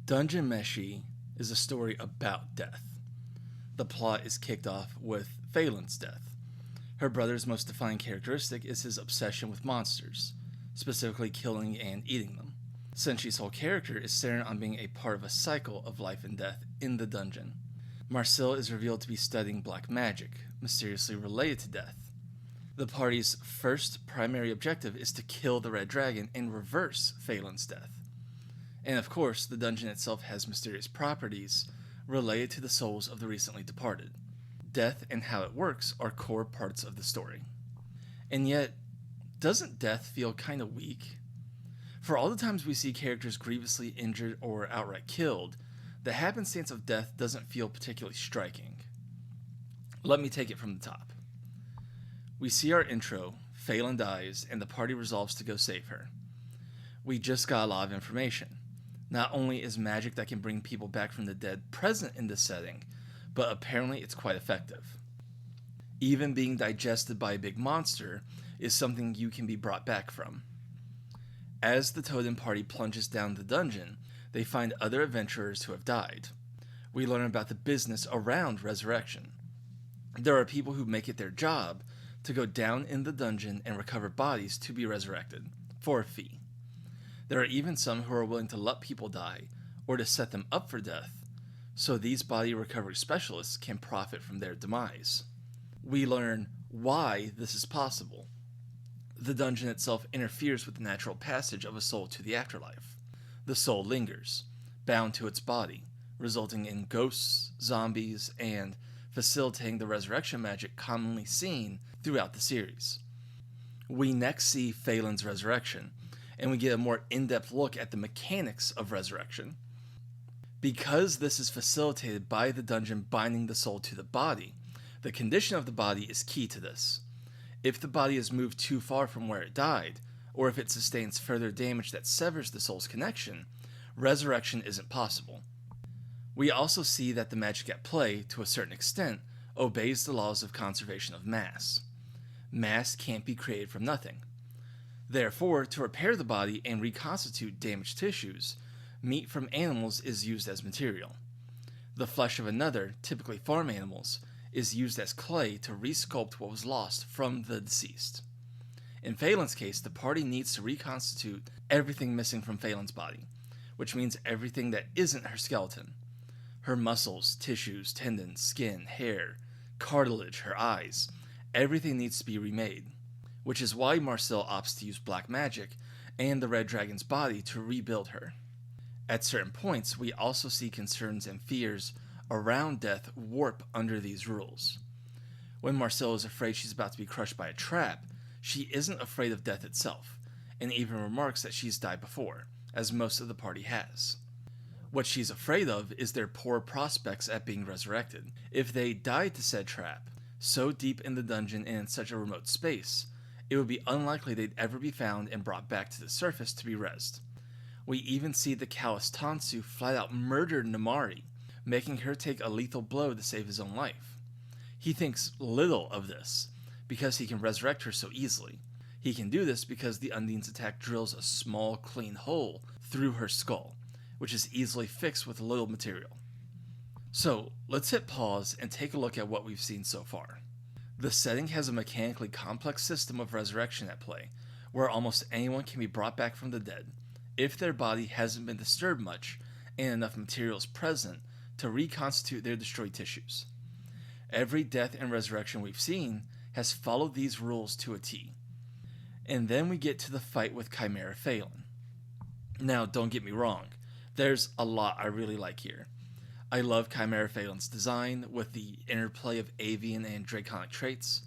Dungeon Meshi is a story about death. The plot is kicked off with Phalin's death. Her brother's most defining characteristic is his obsession with monsters, specifically killing and eating them. Senshi's whole character is centered on being a part of a cycle of life and death in the dungeon. Marcel is revealed to be studying black magic, mysteriously related to death. The party's first primary objective is to kill the Red Dragon and reverse Phalin's death. And of course, the dungeon itself has mysterious properties related to the souls of the recently departed. Death and how it works are core parts of the story. And yet, doesn't death feel kind of weak? For all the times we see characters grievously injured or outright killed, the happenstance of death doesn't feel particularly striking. Let me take it from the top. We see our intro, Falin dies, and the party resolves to go save her. We just got a lot of information. Not only is magic that can bring people back from the dead present in this setting, but apparently it's quite effective. Even being digested by a big monster is something you can be brought back from. As the Totem party plunges down the dungeon, they find other adventurers who have died. We learn about the business around resurrection. There are people who make it their job to go down in the dungeon and recover bodies to be resurrected, for a fee. There are even some who are willing to let people die, or to set them up for death, so these body recovery specialists can profit from their demise. We learn why this is possible. The dungeon itself interferes with the natural passage of a soul to the afterlife. The soul lingers, bound to its body, resulting in ghosts, zombies, and facilitating the resurrection magic commonly seen throughout the series. We next see Phalin's resurrection, and we get a more in-depth look at the mechanics of resurrection. Because this is facilitated by the dungeon binding the soul to the body, the condition of the body is key to this. If the body is moved too far from where it died, or if it sustains further damage that severs the soul's connection, resurrection isn't possible. We also see that the magic at play, to a certain extent, obeys the laws of conservation of mass. Mass can't be created from nothing. Therefore, to repair the body and reconstitute damaged tissues, meat from animals is used as material. The flesh of another, typically farm animals, is used as clay to resculpt what was lost from the deceased. In Phalin's case, the party needs to reconstitute everything missing from Phalin's body, which means everything that isn't her skeleton. Her muscles, tissues, tendons, skin, hair, cartilage, her eyes, everything needs to be remade, which is why Marcel opts to use black magic and the Red Dragon's body to rebuild her. At certain points, we also see concerns and fears around death warp under these rules. When Marcel is afraid she's about to be crushed by a trap, she isn't afraid of death itself, and even remarks that she's died before, as most of the party has. What she's afraid of is their poor prospects at being resurrected. If they died to said trap, so deep in the dungeon and in such a remote space, it would be unlikely they'd ever be found and brought back to the surface to be rezzed. We even see the callous Tansu flat out murder Namari, making her take a lethal blow to save his own life. He thinks little of this, because he can resurrect her so easily. He can do this because the Undine's attack drills a small, clean hole through her skull, which is easily fixed with little material. So, let's hit pause and take a look at what we've seen so far. The setting has a mechanically complex system of resurrection at play, where almost anyone can be brought back from the dead, if their body hasn't been disturbed much and enough material is present to reconstitute their destroyed tissues. Every death and resurrection we've seen has followed these rules to a T. And then we get to the fight with Chimera Falin. Now, don't get me wrong, there's a lot I really like here. I love Chimera Phalin's design with the interplay of avian and draconic traits.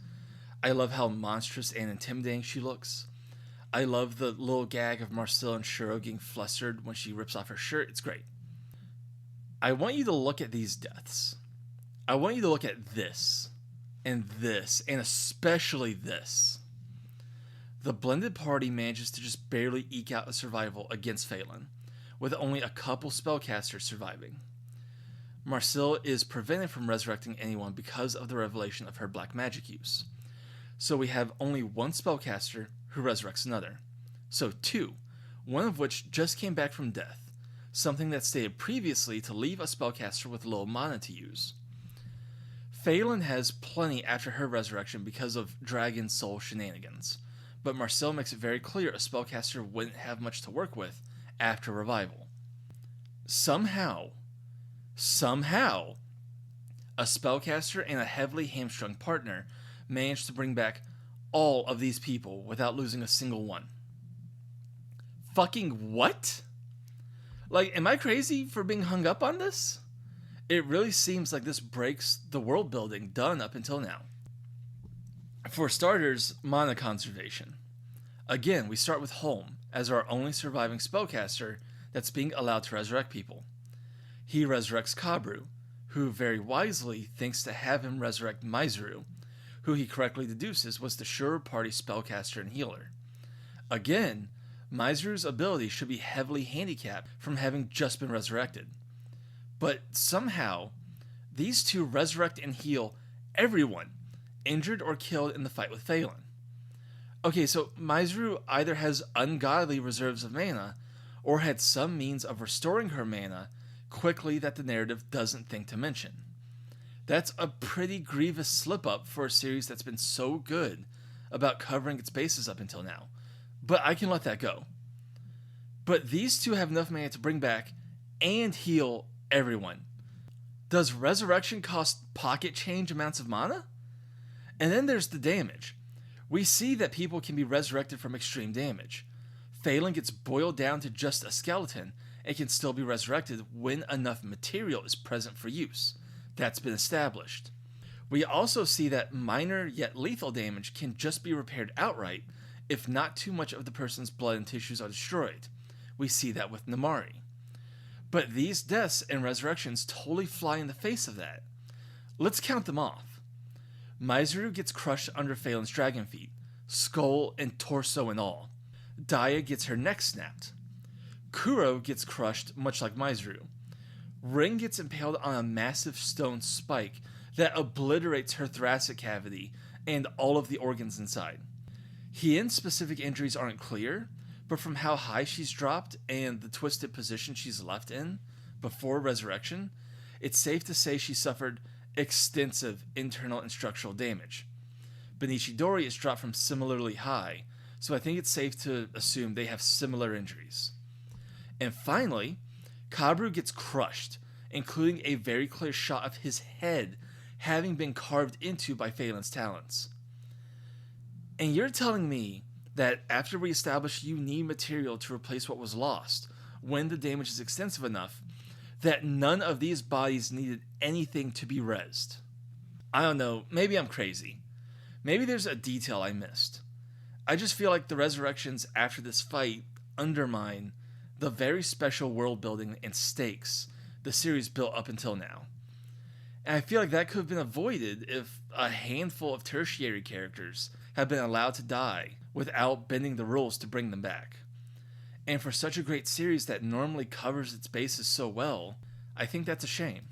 I love how monstrous and intimidating she looks. I love the little gag of Marcel and Shuro getting flustered when she rips off her shirt. It's great. I want you to look at these deaths. I want you to look at this, and especially this. The blended party manages to just barely eke out a survival against Falin, with only a couple spellcasters surviving. Marcel is prevented from resurrecting anyone because of the revelation of her black magic use. So we have only one spellcaster who resurrects another. So two, one of which just came back from death, something that stated previously to leave a spellcaster with little mana to use. Falin has plenty after her resurrection because of Dragon Soul shenanigans, but Marcel makes it very clear a spellcaster wouldn't have much to work with after revival. Somehow, a spellcaster and a heavily hamstrung partner managed to bring back all of these people without losing a single one. Fucking what? Like, am I crazy for being hung up on this? It really seems like this breaks the world building done up until now. For starters, mana conservation. Again, we start with Holm as our only surviving spellcaster that's being allowed to resurrect people. He resurrects Kabru, who very wisely thinks to have him resurrect Maizuru, who he correctly deduces was the surer party spellcaster and healer. Again, Maizuru's ability should be heavily handicapped from having just been resurrected. But somehow, these two resurrect and heal everyone injured or killed in the fight with Falin. Okay, so Maizuru either has ungodly reserves of mana, or had some means of restoring her mana quickly that the narrative doesn't think to mention. That's a pretty grievous slip-up for a series that's been so good about covering its bases up until now, but I can let that go. But these two have enough mana to bring back and heal everyone. Does resurrection cost pocket change amounts of mana? And then there's the damage. We see that people can be resurrected from extreme damage. Falin gets boiled down to just a skeleton and can still be resurrected when enough material is present for use. That's been established. We also see that minor yet lethal damage can just be repaired outright if not too much of the person's blood and tissues are destroyed. We see that with Namari. But these deaths and resurrections totally fly in the face of that. Let's count them off. Maizuru gets crushed under Phalan's dragon feet, skull and torso and all. Daya gets her neck snapped. Kuro gets crushed much like Maizuru. Ring gets impaled on a massive stone spike that obliterates her thoracic cavity and all of the organs inside. Hien's specific injuries aren't clear, but from how high she's dropped and the twisted position she's left in before resurrection, it's safe to say she suffered extensive internal and structural damage. Benichi Dori is dropped from similarly high, so I think it's safe to assume they have similar injuries. And finally, Kabru gets crushed, including a very clear shot of his head having been carved into by Phalan's talons. And you're telling me that after we establish you need material to replace what was lost, when the damage is extensive enough, that none of these bodies needed anything to be rezzed? I don't know, maybe I'm crazy. Maybe there's a detail I missed. I just feel like the resurrections after this fight undermine the very special world building and stakes the series built up until now. And I feel like that could have been avoided if a handful of tertiary characters had been allowed to die without bending the rules to bring them back. And for such a great series that normally covers its bases so well, I think that's a shame.